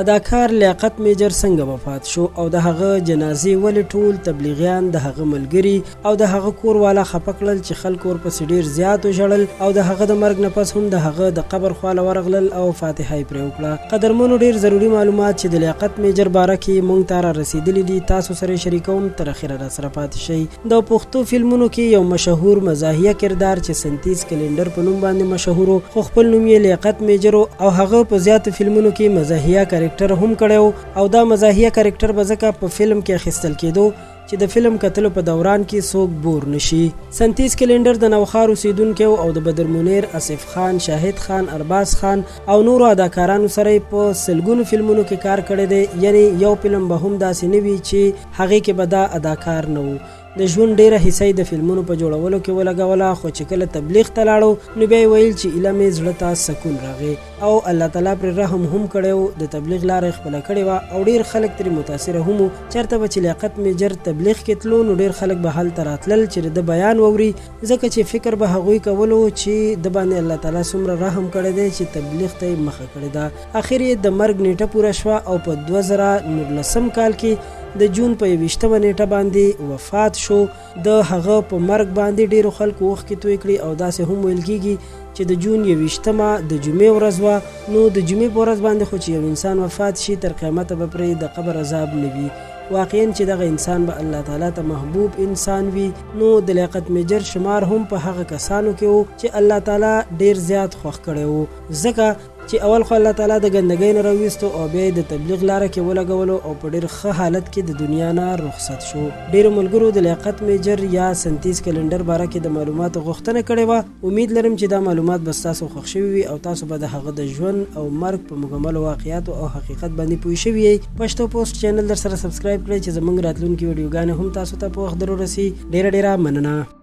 اداکار لیاقت میجر څنګه وفات شو او د هغه جنازې ولې ټول تبلیغیان د هغه ملګري او د هغه کور والا خفه کړل چې خلکو ورپسې ډیر زیات وژړل او د هغه د مرګ نه پس هم د هغه د قبر خواله ورغلل او فاتحه یې پرې وکړه. قدرمنو، ډیر ضروري معلومات چې د لیاقت میجر باره کې مونږ ته را رسیدلي دي تاسو سره شریکوم، تر اخره را سره پاتې شئ. د پښتو فلمونو کې یو مشهور مزاحیه کردار چې سنتیز کلندر په نوم باندې مشهور خو خپل نوم یې لیاقت میجر او هغه په زیاتو فلمونو کې مزاحیه کریکټر هم کړی او دا مزاحیه کریکټر به ځکه په فلم کې اخیستل کېدو چې د فلم کتلو په دوران کې څوک بور نشي. سنتیز کلندر د نوخار اوسیدونکو او د بدر منیر، آصف خان، شاهد خان، ارباز خان او نورو اداکارانو سره په سلګونو فلمونو کې کار کړی دی، یعنی یو فلم به هم داسې نه وي چې هغې کې به دا اداکار نه و. د ژوند ډیره حصه د فلمونو په جوړولو کې ولګوله، خو چې کله تبلیغ ته لاړو نو بیا ویل چې ایله مې زړه ته سکون راغی او الله تعالی پر رحم هم کړی، د تبلیغ لاره خپله کړې وه او ډیر خلک ترې متاثره هم وو. چېرته به چې لیاقت میجر تبلیغ کې تلو نو ډیر خلک به هلته راتلل چې د بیان واوري، ځکه چې فکر به هغوی کولو چې د باندې الله تعالی څومره رحم کړی دی چې تبلیغ ته یې مخه کړې ده. اخر یې د مرګ نیټه پوره شوه او په 2019 کال کې د جون په 21 نیټه باندې وفات شو. د هغه په مرګ باندې ډیرو خلکو اوښکې توی کړي او داسې هم ویل کېږي چې د جون 21 د جمعې ورځ وه، نو د جمعې په ورځ باندې خو چې یو انسان وفات شي تر قیامته به پرې د قبر عذاب نه وي. واقعا چې دغه انسان به الله تعالی ته محبوب انسان وي، نو د لیاقت میجر شمار هم په هغه کسانو کې وو چې الله تعالی ډیر زیات خوښ کړی وو، ځکه چې اول خو الله تعالی د ګندګۍ نه راویستو او بیا د تبلیغ لاره کې ولګولو او په ډیر ښه حالت کې د دنیا نه رخصت شو. ډیرو ملګرو د لیاقت میجر یا سنتیز کلندر باره کې د معلوماتو غوښتنه کړې وه. امید لرم چې دا معلومات به ستاسو خوښ شوي وي او تاسو به د هغه د ژوند او مرګ په مکملو واقعیاتو او حقیقت باندې پوه شوي یئ. پښتو پوسټ چینل در سره سبسکرایب کړئ چې زموږ راتلونکي ویډیوګانې هم تاسو ته په وخت در ورسي. ډیره مننه.